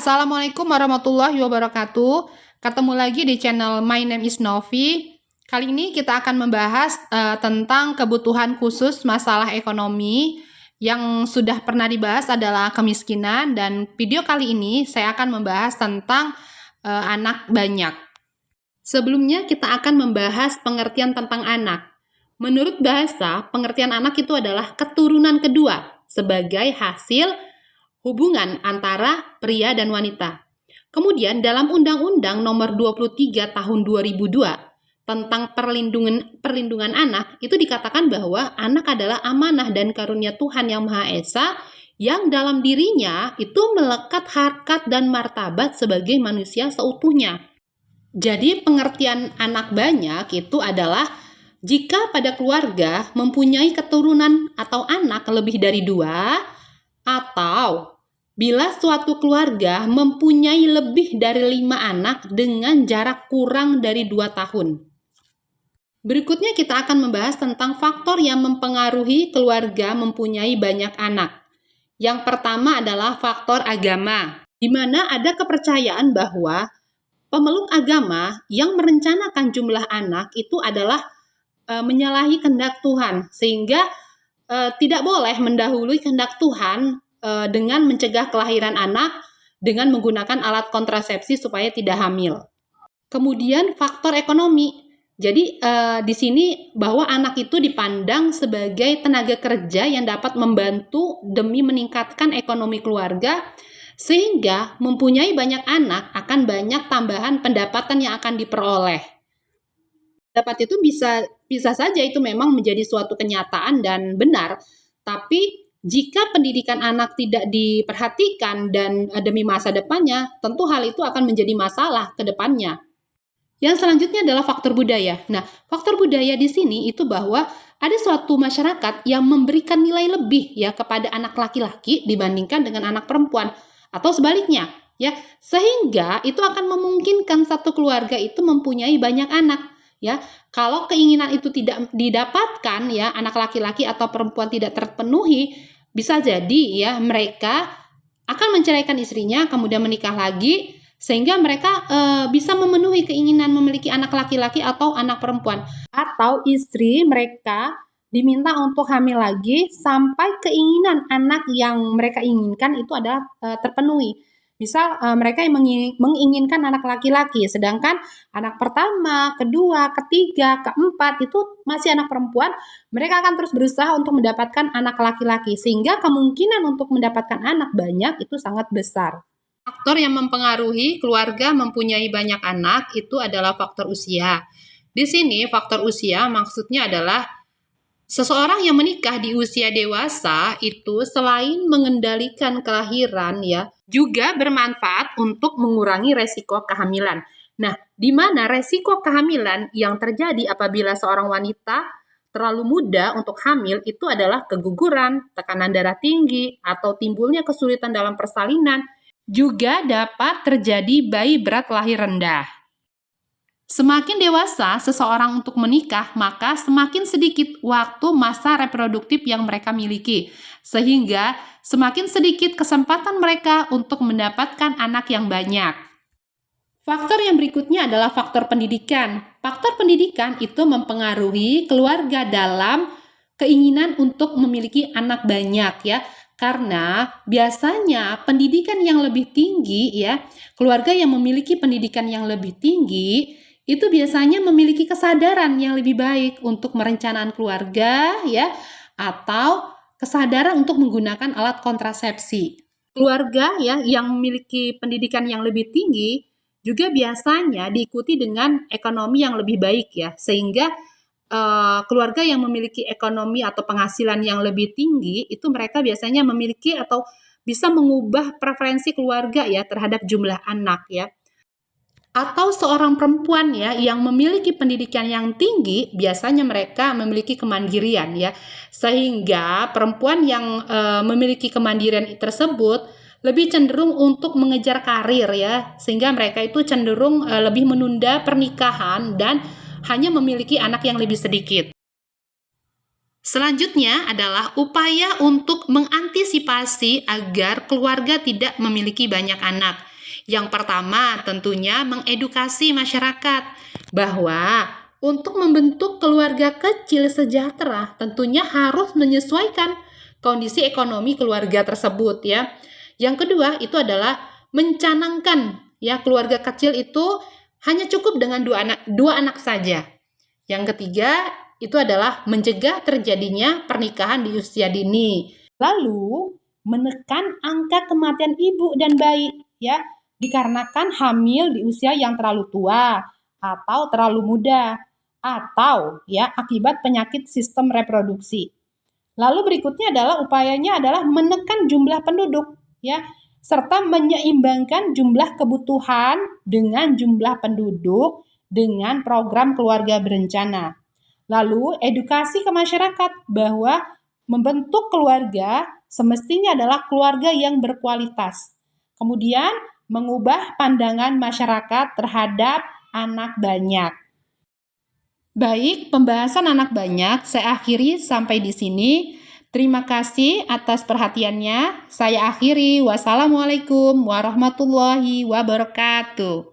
Assalamualaikum warahmatullahi wabarakatuh. Ketemu lagi di channel My Name is Novi. Kali ini kita akan membahas tentang kebutuhan khusus masalah ekonomi. Yang sudah pernah dibahas adalah kemiskinan, dan video kali ini saya akan membahas tentang anak banyak. Sebelumnya kita akan membahas pengertian tentang anak. Menurut bahasa, pengertian anak itu adalah keturunan kedua sebagai hasil hubungan antara pria dan wanita. Kemudian dalam Undang-Undang Nomor 23 Tahun 2002 tentang perlindungan anak, itu dikatakan bahwa anak adalah amanah dan karunia Tuhan Yang Maha Esa yang dalam dirinya itu melekat harkat dan martabat sebagai manusia seutuhnya. Jadi pengertian anak banyak itu adalah jika pada keluarga mempunyai keturunan atau anak lebih dari 2, atau bila suatu keluarga mempunyai lebih dari 5 anak dengan jarak kurang dari 2 tahun. Berikutnya kita akan membahas tentang faktor yang mempengaruhi keluarga mempunyai banyak anak. Yang pertama adalah faktor agama, di mana ada kepercayaan bahwa pemeluk agama yang merencanakan jumlah anak itu adalah menyalahi kehendak Tuhan, sehingga tidak boleh mendahului kehendak Tuhan dengan mencegah kelahiran anak dengan menggunakan alat kontrasepsi supaya tidak hamil. Kemudian faktor ekonomi. Jadi di sini bahwa anak itu dipandang sebagai tenaga kerja yang dapat membantu demi meningkatkan ekonomi keluarga, sehingga mempunyai banyak anak akan banyak tambahan pendapatan yang akan diperoleh. Pendapat itu bisa saja itu memang menjadi suatu kenyataan dan benar, tapi jika pendidikan anak tidak diperhatikan dan demi masa depannya, tentu hal itu akan menjadi masalah ke depannya. Yang selanjutnya adalah faktor budaya. Nah, faktor budaya di sini itu bahwa ada suatu masyarakat yang memberikan nilai lebih ya kepada anak laki-laki dibandingkan dengan anak perempuan, atau sebaliknya ya, sehingga itu akan memungkinkan satu keluarga itu mempunyai banyak anak. Ya, kalau keinginan itu tidak didapatkan ya, anak laki-laki atau perempuan tidak terpenuhi, bisa jadi ya mereka akan menceraikan istrinya, kemudian menikah lagi, sehingga mereka bisa memenuhi keinginan memiliki anak laki-laki atau anak perempuan, atau istri mereka diminta untuk hamil lagi sampai keinginan anak yang mereka inginkan itu adalah terpenuhi. Misal mereka yang menginginkan anak laki-laki, sedangkan anak pertama, kedua, ketiga, keempat itu masih anak perempuan, mereka akan terus berusaha untuk mendapatkan anak laki-laki, sehingga kemungkinan untuk mendapatkan anak banyak itu sangat besar. Faktor yang mempengaruhi keluarga mempunyai banyak anak itu adalah faktor usia. Di sini faktor usia maksudnya adalah seseorang yang menikah di usia dewasa itu selain mengendalikan kelahiran ya, juga bermanfaat untuk mengurangi resiko kehamilan. Nah, di mana resiko kehamilan yang terjadi apabila seorang wanita terlalu muda untuk hamil itu adalah keguguran, tekanan darah tinggi, atau timbulnya kesulitan dalam persalinan. Juga dapat terjadi bayi berat lahir rendah. Semakin dewasa seseorang untuk menikah, maka semakin sedikit waktu masa reproduktif yang mereka miliki, sehingga semakin sedikit kesempatan mereka untuk mendapatkan anak yang banyak. Faktor yang berikutnya adalah faktor pendidikan. Faktor pendidikan itu mempengaruhi keluarga dalam keinginan untuk memiliki anak banyak ya. Karena biasanya pendidikan yang lebih tinggi ya, keluarga yang memiliki pendidikan yang lebih tinggi itu biasanya memiliki kesadaran yang lebih baik untuk merencanakan keluarga ya, atau kesadaran untuk menggunakan alat kontrasepsi. Keluarga ya yang memiliki pendidikan yang lebih tinggi juga biasanya diikuti dengan ekonomi yang lebih baik ya, sehingga keluarga yang memiliki ekonomi atau penghasilan yang lebih tinggi itu mereka biasanya memiliki atau bisa mengubah preferensi keluarga ya terhadap jumlah anak ya. Atau seorang perempuan ya yang memiliki pendidikan yang tinggi, biasanya mereka memiliki kemandirian ya, sehingga perempuan yang memiliki kemandirian tersebut lebih cenderung untuk mengejar karir ya, sehingga mereka itu cenderung lebih menunda pernikahan dan hanya memiliki anak yang lebih sedikit. Selanjutnya adalah upaya untuk mengantisipasi agar keluarga tidak memiliki banyak anak. Yang pertama, tentunya mengedukasi masyarakat bahwa untuk membentuk keluarga kecil sejahtera tentunya harus menyesuaikan kondisi ekonomi keluarga tersebut ya. Yang kedua, itu adalah mencanangkan ya keluarga kecil itu hanya cukup dengan dua anak saja. Yang ketiga, itu adalah mencegah terjadinya pernikahan di usia dini. Lalu, menekan angka kematian ibu dan bayi ya, dikarenakan hamil di usia yang terlalu tua atau terlalu muda atau ya akibat penyakit sistem reproduksi. Lalu berikutnya adalah upayanya adalah menekan jumlah penduduk ya, serta menyeimbangkan jumlah kebutuhan dengan jumlah penduduk dengan program keluarga berencana. Lalu edukasi ke masyarakat bahwa membentuk keluarga semestinya adalah keluarga yang berkualitas. Kemudian mengubah pandangan masyarakat terhadap anak banyak. Baik, pembahasan anak banyak saya akhiri sampai di sini. Terima kasih atas perhatiannya. Saya akhiri. Wassalamualaikum warahmatullahi wabarakatuh.